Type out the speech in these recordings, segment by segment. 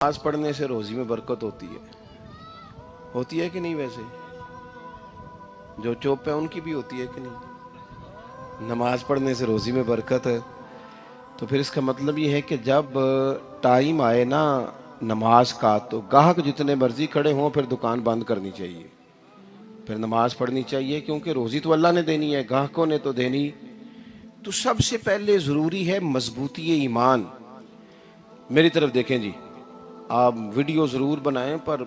نماز پڑھنے سے روزی میں برکت ہوتی ہے کہ نہیں؟ ویسے جو چوپ ہے ان کی بھی ہوتی ہے کہ نہیں؟ نماز پڑھنے سے روزی میں برکت ہے تو پھر اس کا مطلب یہ ہے کہ جب ٹائم آئے نا نماز کا تو گاہک جتنے مرضی کھڑے ہوں پھر دکان بند کرنی چاہیے، پھر نماز پڑھنی چاہیے، کیونکہ روزی تو اللہ نے دینی ہے، گاہکوں نے تو دینی۔ تو سب سے پہلے ضروری ہے مضبوطی ایمان۔ میری طرف دیکھیں جی، آپ ویڈیو ضرور بنائیں پر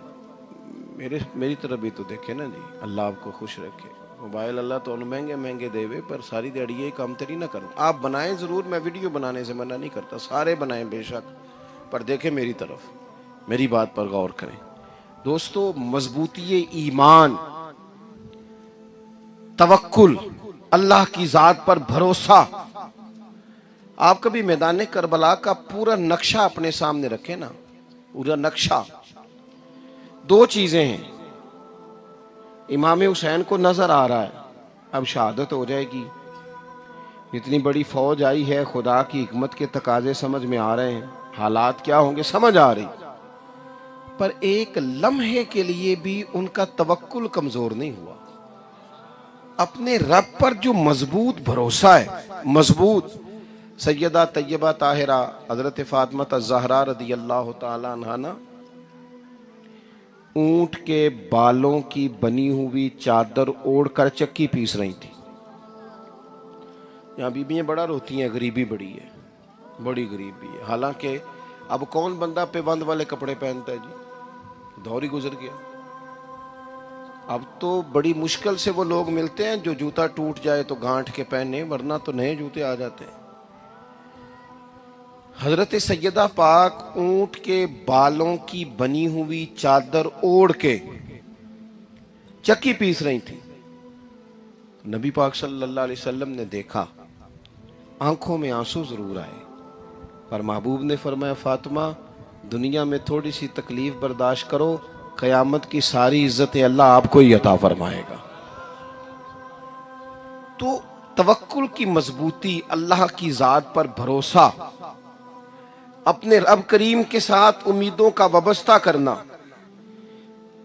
میری طرف بھی تو دیکھیں نا جی، اللہ آپ کو خوش رکھے۔ موبائل اللہ تو مہنگے مہنگے دے وے پر ساری دیڑی یہ کام تری نہ کرنا۔ آپ بنائیں ضرور، میں ویڈیو بنانے سے منع نہیں کرتا، سارے بنائیں بے شک، پر دیکھیں میری طرف، میری بات پر غور کریں۔ دوستو، مضبوطی ایمان، توکل، اللہ کی ذات پر بھروسہ۔ آپ کبھی میدان کربلا کا پورا نقشہ اپنے سامنے رکھیں نا، پورا نقشہ۔ دو چیزیں ہیں، امام حسین کو نظر آ رہا ہے اب شہادت ہو جائے گی، اتنی بڑی فوج آئی ہے، خدا کی حکمت کے تقاضے سمجھ میں آ رہے ہیں، حالات کیا ہوں گے سمجھ آ رہی، پر ایک لمحے کے لیے بھی ان کا توکل کمزور نہیں ہوا۔ اپنے رب پر جو مضبوط بھروسہ ہے، مضبوط۔ سیدہ طیبہ طاہرہ حضرت فاطمہ الزہرا رضی اللہ تعالی عنہا نا اونٹ کے بالوں کی بنی ہوئی چادر اوڑھ کر چکی پیس رہی تھی۔ یہاں بیویاں بڑا روتی ہیں، غریبی بڑی ہے، بڑی غریبی ہے، حالانکہ اب کون بندہ پیبند والے کپڑے پہنتا ہے جی، دور ہی گزر گیا۔ اب تو بڑی مشکل سے وہ لوگ ملتے ہیں جو جوتا ٹوٹ جائے تو گانٹھ کے پہنے، ورنہ تو نئے جوتے آ جاتے ہیں۔ حضرت سیدہ پاک اونٹ کے بالوں کی بنی ہوئی چادر اوڑھ کے چکی پیس رہی تھی۔ نبی پاک صلی اللہ علیہ وسلم نے دیکھا، آنکھوں میں آنسو ضرور آئے، پر محبوب نے فرمایا فاطمہ دنیا میں تھوڑی سی تکلیف برداشت کرو، قیامت کی ساری عزتیں اللہ آپ کو ہی عطا فرمائے گا۔ تو توکل کی مضبوطی، اللہ کی ذات پر بھروسہ، اپنے رب کریم کے ساتھ امیدوں کا وابستہ کرنا،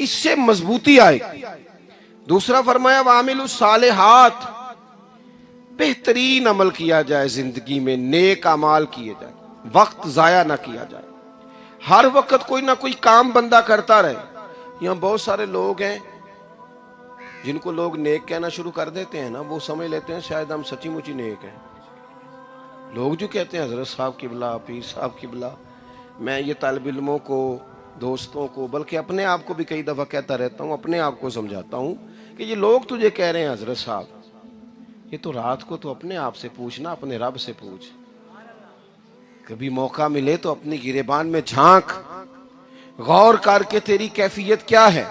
اس سے مضبوطی آئے۔ دوسرا فرمایا وَعَمِلُوا الصَّالِحَاتِ، بہترین عمل کیا جائے زندگی میں، نیک اعمال کیے جائے، وقت ضائع نہ کیا جائے، ہر وقت کوئی نہ کوئی کام بندہ کرتا رہے۔ یہاں بہت سارے لوگ ہیں جن کو لوگ نیک کہنا شروع کر دیتے ہیں نا، وہ سمجھ لیتے ہیں شاید ہم سچی مچی نیک ہیں۔ لوگ جو کہتے ہیں حضرت صاحب قبلہ، پیر صاحب قبلہ، میں یہ طالب علموں کو، دوستوں کو، بلکہ اپنے آپ کو بھی کئی دفعہ کہتا رہتا ہوں، اپنے آپ کو سمجھاتا ہوں کہ یہ لوگ تجھے کہہ رہے ہیں حضرت صاحب، یہ تو رات کو تو اپنے آپ سے پوچھنا، اپنے رب سے پوچھ، کبھی موقع ملے تو اپنی گریبان میں جھانک، غور کر کے تیری کیفیت کیا ہے،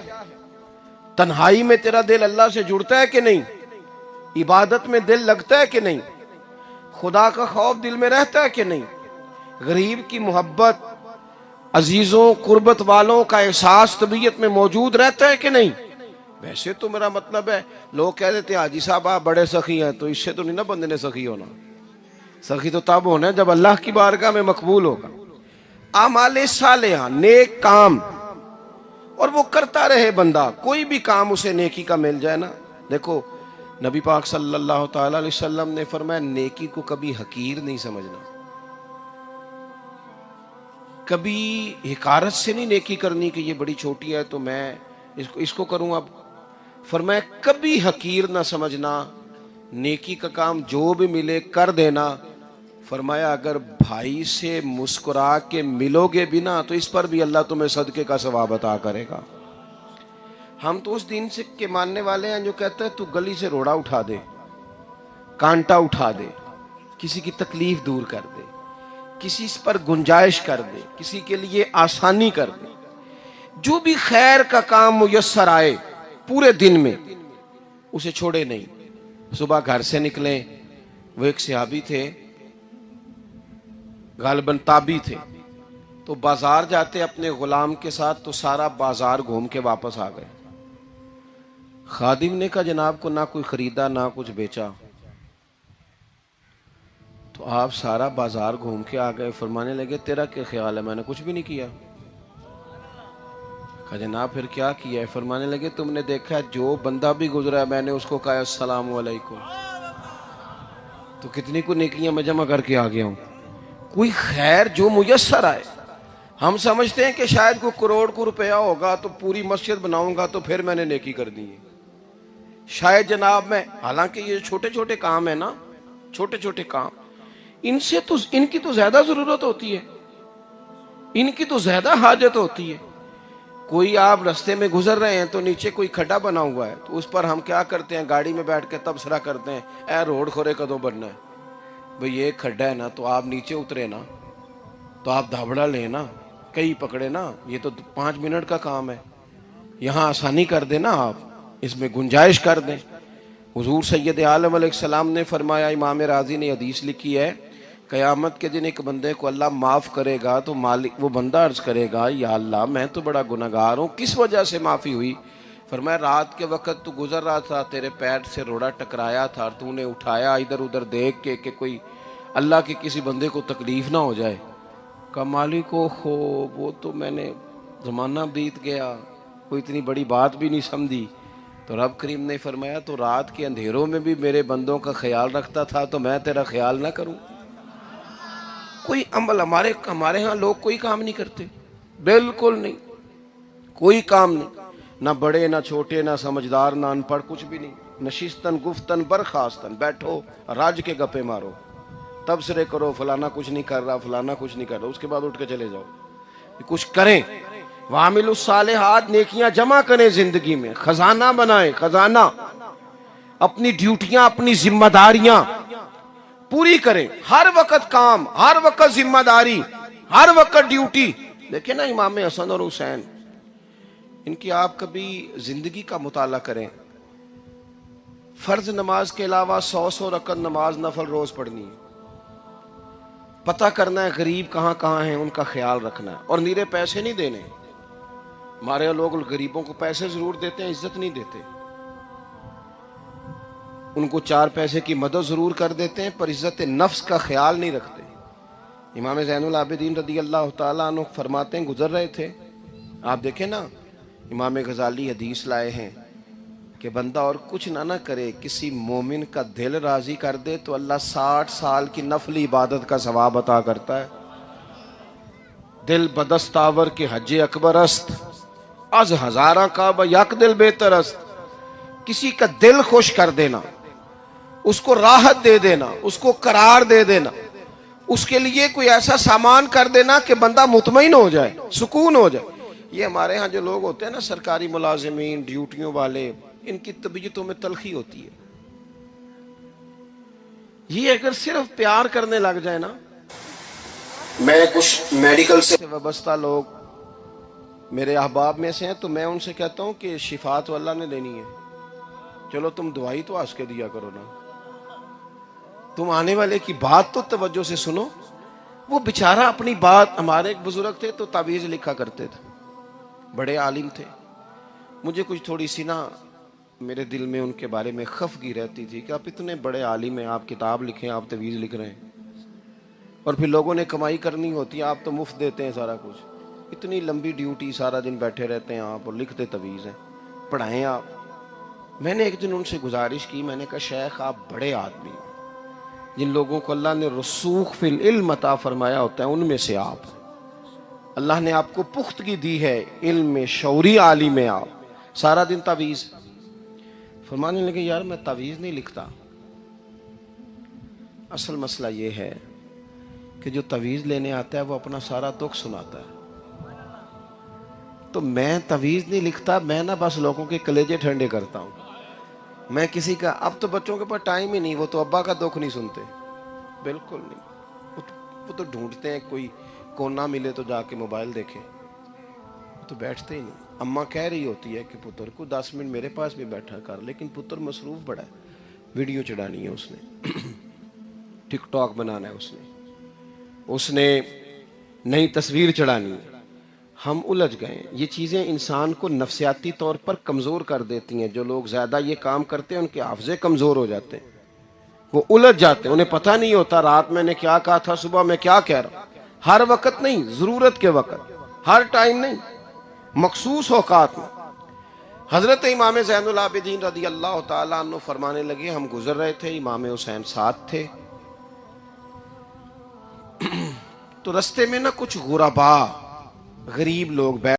تنہائی میں تیرا دل اللہ سے جڑتا ہے کہ نہیں، عبادت میں دل لگتا ہے کہ نہیں، خدا کا خوف دل میں رہتا ہے کہ نہیں، غریب کی محبت، عزیزوں قربت والوں کا احساس طبیعت میں موجود رہتا ہے کہ نہیں۔ ویسے تو میرا مطلب ہے، لوگ کہہ دیتے ہیں حاجی صاحب آپ بڑے سخی ہیں، تو اس سے تو نہیں نا بندے نے سخی ہونا، سخی تو تب ہونا ہے جب اللہ کی بارگاہ میں مقبول ہوگا۔ اعمال صالحہ، نیک کام، اور وہ کرتا رہے بندہ، کوئی بھی کام اسے نیکی کا مل جائے نا۔ دیکھو نبی پاک صلی اللہ تعالی علیہ وسلم نے فرمایا نیکی کو کبھی حقیر نہیں سمجھنا، کبھی حقارت سے نہیں نیکی کرنی کہ یہ بڑی چھوٹی ہے تو میں اس کو کروں۔ اب فرمایا کبھی حقیر نہ سمجھنا، نیکی کا کام جو بھی ملے کر دینا۔ فرمایا اگر بھائی سے مسکرا کے ملو گے بھی نا تو اس پر بھی اللہ تمہیں صدقے کا ثواب عطا کرے گا۔ ہم تو اس دین سے کے ماننے والے ہیں جو کہتے ہیں تو گلی سے روڑا اٹھا دے، کانٹا اٹھا دے، کسی کی تکلیف دور کر دے، کسی پر گنجائش کر دے، کسی کے لیے آسانی کر دے، جو بھی خیر کا کام میسر آئے پورے دن میں اسے چھوڑے نہیں۔ صبح گھر سے نکلیں، وہ ایک صحابی تھے، غالباً تابعی تھے، تو بازار جاتے اپنے غلام کے ساتھ تو سارا بازار گھوم کے واپس آ گئے۔ خادم نے کہا جناب کو نہ کوئی خریدا نہ کچھ بیچا، تو آپ سارا بازار گھوم کے آ گئے، فرمانے لگے تیرا کیا خیال ہے، میں نے کچھ بھی نہیں کیا۔ کہا جناب پھر کیا کیا ہے؟ فرمانے لگے تم نے دیکھا ہے جو بندہ بھی گزرا ہے میں نے اس کو کہا السلام علیکم، تو کتنی کو نیکیاں میں جمع کر کے آ گیا ہوں۔ کوئی خیر جو میسر آئے، ہم سمجھتے ہیں کہ شاید کوئی کروڑ کو روپیہ ہوگا تو پوری مسجد بناؤں گا تو پھر میں نے نیکی کر دی ہے، شاید جناب میں، حالانکہ یہ چھوٹے چھوٹے کام ہیں نا، چھوٹے چھوٹے کام، ان سے تو ان کی تو زیادہ ضرورت ہوتی ہے، ان کی تو زیادہ حاجت ہوتی ہے۔ کوئی آپ رستے میں گزر رہے ہیں تو نیچے کوئی کھڈا بنا ہوا ہے تو اس پر ہم کیا کرتے ہیں، گاڑی میں بیٹھ کے تبصرہ کرتے ہیں اے روڈ کھورے کدو بننا ہے؟ بھئی یہ کھڈا ہے نا تو آپ نیچے اترے نا، تو آپ دھابڑا لیں نا، کئی پکڑے نا، یہ تو 5 منٹ کا کام ہے، یہاں آسانی کر دیں نا، آپ اس میں گنجائش کر دیں۔ حضور سید عالم علیہ السلام نے فرمایا، امام راضی نے حدیث لکھی ہے، قیامت کے دن ایک بندے کو اللہ معاف کرے گا تو مالک وہ بندہ عرض کرے گا یا اللہ میں تو بڑا گناہگار ہوں، کس وجہ سے معافی ہوئی؟ فرمایا رات کے وقت تو گزر رہا تھا، تیرے پیر سے روڑا ٹکرایا تھا اور تو نے اٹھایا ادھر ادھر دیکھ کے کہ کوئی اللہ کے کسی بندے کو تکلیف نہ ہو جائے۔ کہا مالک ہو وہ تو میں نے زمانہ بیت گیا، کوئی اتنی بڑی بات بھی نہیں سمجھی۔ تو رب کریم نے فرمایا تو رات کے اندھیروں میں بھی میرے بندوں کا خیال رکھتا تھا تو میں تیرا خیال نہ کروں؟ کوئی عمل ہمارے ہاں لوگ کوئی کام نہیں کرتے، بالکل نہیں، کوئی کام نہیں، نہ بڑے نہ چھوٹے نہ سمجھدار نہ ان پڑھ، کچھ بھی نہیں، نشستن گفتن برخاستن، بیٹھو راج کے گپے مارو، تبصرے کرو فلانا کچھ نہیں کر رہا، فلانا کچھ نہیں کر رہا، اس کے بعد اٹھ کے چلے جاؤ۔ کچھ کریں، وَعَمِلُوا الصَّالِحَاتِ، نیکیاں جمع کریں زندگی میں، خزانہ بنائیں، خزانہ، اپنی ڈیوٹیاں اپنی ذمہ داریاں پوری کریں، ہر وقت کام، ہر وقت ذمہ داری، ہر وقت ڈیوٹی۔ دیکھیں نا امام حسن اور حسین، ان کی آپ کبھی زندگی کا مطالعہ کریں، فرض نماز کے علاوہ 100 رکعت نماز نفل روز پڑھنی ہے، پتہ کرنا ہے غریب کہاں کہاں ہیں، ان کا خیال رکھنا ہے، اور نیرے پیسے نہیں دینے۔ ہمارے لوگ غریبوں کو پیسے ضرور دیتے ہیں، عزت نہیں دیتے، ان کو 4 پیسے کی مدد ضرور کر دیتے ہیں پر عزت نفس کا خیال نہیں رکھتے۔ امام زین العابدین رضی اللہ تعالیٰ عنہ فرماتے ہیں، گزر رہے تھے، آپ دیکھیں نا امام غزالی حدیث لائے ہیں کہ بندہ اور کچھ نہ کرے، کسی مومن کا دل راضی کر دے تو اللہ 60 سال کی نفلی عبادت کا ثواب عطا کرتا ہے۔ دل بدستاور کے حج اکبر است، از ہزارہ کعبہ یک دل بہتر است۔ کسی کا دل خوش کر دینا، اس کو راحت دے دینا، اس کو قرار دے دینا، اس کے لیے کوئی ایسا سامان کر دینا کہ بندہ مطمئن ہو جائے، سکون ہو جائے۔ یہ ہمارے ہاں جو لوگ ہوتے ہیں نا سرکاری ملازمین، ڈیوٹیوں والے، ان کی طبیعتوں میں تلخی ہوتی ہے۔ یہ اگر صرف پیار کرنے لگ جائے نا، میں کچھ میڈیکل سے وابستہ لوگ میرے احباب میں سے ہیں تو میں ان سے کہتا ہوں کہ شفا تو اللہ نے دینی ہے، چلو تم دوائی تو آس کے دیا کرو نا، تم آنے والے کی بات تو توجہ سے سنو۔ وہ بیچارہ اپنی بات، ہمارے ایک بزرگ تھے تو تعویذ لکھا کرتے تھے، بڑے عالم تھے، مجھے کچھ تھوڑی سی نا میرے دل میں ان کے بارے میں خفگی رہتی تھی کہ آپ اتنے بڑے عالم ہیں، آپ کتاب لکھیں، آپ تعویذ لکھ رہے ہیں، اور پھر لوگوں نے کمائی کرنی ہوتی ہے، آپ تو مفت دیتے ہیں سارا کچھ، اتنی لمبی ڈیوٹی، سارا دن بیٹھے رہتے ہیں آپ اور لکھتے تعویذ ہیں، پڑھائیں آپ۔ میں نے ایک دن ان سے گزارش کی، میں نے کہا شیخ آپ بڑے آدمی ہیں، جن لوگوں کو اللہ نے رسوخ فی العلم عطا فرمایا ہوتا ہے ان میں سے آپ، اللہ نے آپ کو پختگی دی ہے علم میں، شعوری عالم ہیں آپ، سارا دن تعویذ۔ فرمانے لگے یار میں تعویذ نہیں لکھتا، اصل مسئلہ یہ ہے کہ جو تعویذ لینے آتا ہے وہ اپنا سارا دکھ سناتا ہے، تو میں تعویذ نہیں لکھتا، میں نا بس لوگوں کے کلیجے ٹھنڈے کرتا ہوں۔ میں کسی کا، اب تو بچوں کے پاس ٹائم ہی نہیں، وہ تو ابا کا دکھ نہیں سنتے، بالکل نہیں، وہ تو ڈھونڈتے ہیں کوئی کونا ملے تو جا کے موبائل دیکھیں، وہ تو بیٹھتے ہی نہیں۔ اماں کہہ رہی ہوتی ہے کہ پتر کو 10 منٹ میرے پاس بھی بیٹھا کر، لیکن پتر مصروف بڑا ہے، ویڈیو چڑھانی ہے اس نے، ٹک ٹاک بنانا ہے اس نے نئی تصویر چڑھانی ہے۔ ہم الجھ گئے، یہ چیزیں انسان کو نفسیاتی طور پر کمزور کر دیتی ہیں۔ جو لوگ زیادہ یہ کام کرتے ہیں ان کے حافظے کمزور ہو جاتے ہیں، وہ الجھ جاتے ہیں، انہیں پتہ نہیں ہوتا رات میں نے کیا کہا تھا، صبح میں کیا کہہ رہا ہوں۔ ہر وقت نہیں، ضرورت کے وقت، ہر ٹائم نہیں۔ مخصوص اوقات میں حضرت امام زین العابدین رضی اللہ تعالیٰ عنہ فرمانے لگے ہم گزر رہے تھے، امام حسین ساتھ تھے، تو رستے میں نا کچھ غربا غریب لوگ بیٹھ